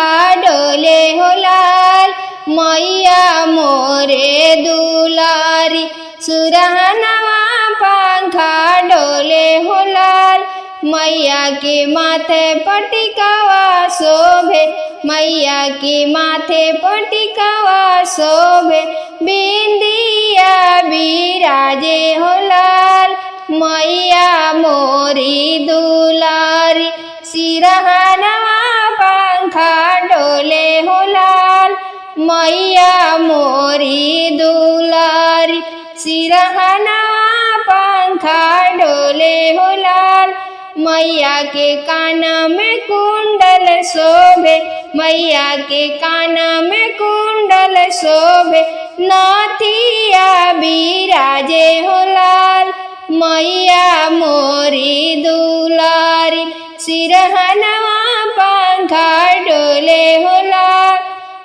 पंखा डोले हो लाल, मैया मोरे दुलारी। सुरहनवा पंखा डोले हो लाल, मैया के माथे पटिकवा शोभे, मैया के माथे पटिकवा शोभे। बिंदिया बिराजे हो लाल, मैया मोरी दुलारी। सिरहनवा पंखा डोले हो लाल, मैया मोरी दुलारी। सिरहनवा पंखा डोले हो लाल, मैया के कान में कुंडल शोभे, मैया के कान में कुंडल शोभे। नाथिया बिराजे हो लाल, मैया मोरी दुलारी। सिरहनवा पंखा डोले हो लाल,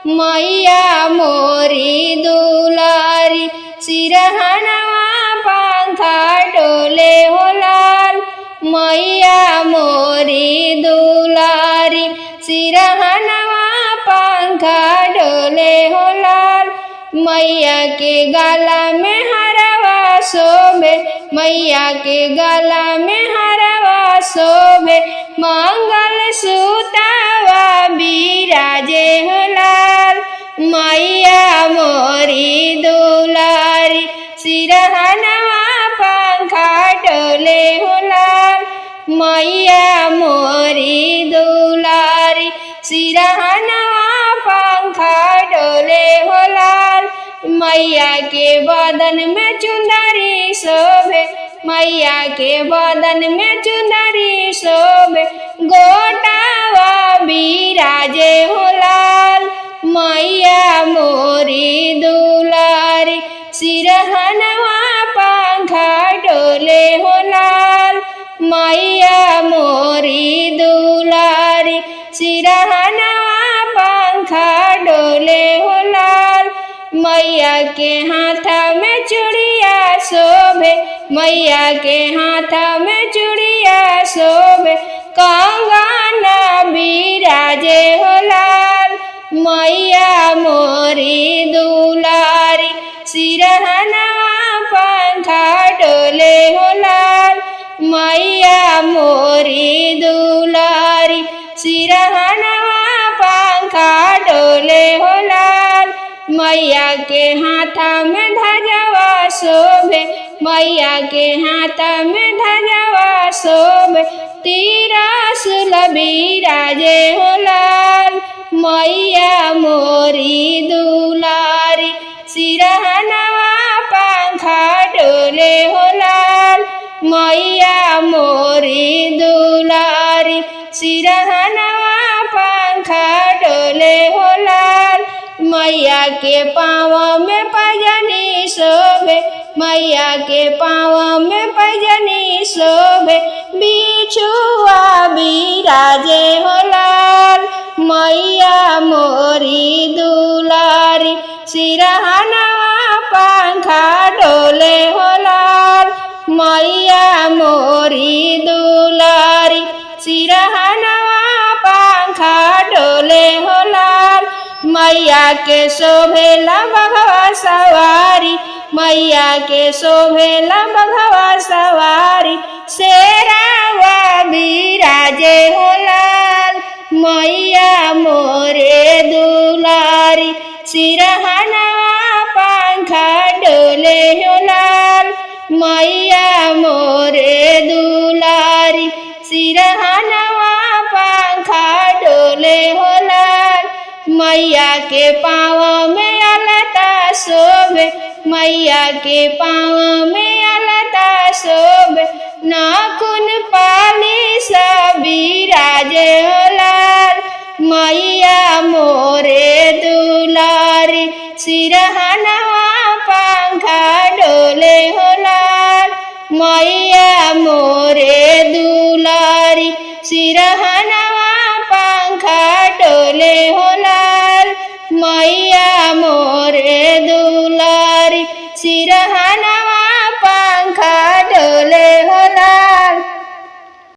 मैया मोरी दुलारी। सिरहनवा पंखा डोले हो लाल, मैया मोरी दुलारी। सिरहनवा पंखा डोले हो लाल, मैया के गला में हरवा शोभे, मैया के गला में हरवा शोभे। मंगल सूतवा बिराजे हो लाल, मैया मोरी दुलारी। सिरहनवा पंखा डोले हो लाल, मैया मोरी दुलारी। सिरहनवा पंखा डोले हो लाल, मैया के बदन में चुंदरी शोभे, मैया के बदन में चुंदरी शोभे। गोटावा बिराजे हो लाल, मैया मोरी दुलारी। सिरहनवा पंखा डोले हो लाल, मैया मोरी दुलारी। सिरहनवा पंखा डोले हो लाल, मैया के हाथ में चूड़िया शोभे, मैया के हाथ में चूड़िया शोभे। कंगना बिराजे हो लाल, मैया मोरी दुलारी। सिरहनवा पंखा डोले हो लाल, मैया मोरी दुलारी। सिरहनवा पंखा डोले हो लाल, मैया के हाथ में ध्वजवा शोभे, मैया के हाथ में ध्वजवा शोभे। तिरसुल बिराजे हो लाल, मैया मोरी दुलारी। सिरहनवा पंखा डोले हो लाल, मैया मोरी दुलारी। सिरहनवा पंखा डोले हो लाल, मैया के पाँव में पैजनी शोभे, मैया के पाँव में पैजनी शोभे। बिछुआ बिराजे हो लाल, मैया मोरी दुलारी। सिरहनवा पंखा डोले हो लाल, मैया मोरी दुलारी। सिरहनवा पंखा डोले हो लाल, मैया के शोभेला बघवा सवारी, मैया के शोभेला बघवा सवारी। शेरावा बिराजे हो लाल, मैया मोरे दुलारी। सिरहनवा पंखा डोले हो लाल, मैया मोरे दुलारी। सिरहनवा पंखा डोले हो लाल, मैया के पाँव में अलता शोभे, मैया के पाँव में अलता शोभे। नाखून पालिश बिराजे हो लाल, मैया मोरे दुलारी। सिरहनवा पंखा डोले हो लाल, मैया मोरे दुलारी। सिरहनवा पंखा डोले हो लाल, मैया मोरे दुलारी। सिरहनवा पंखा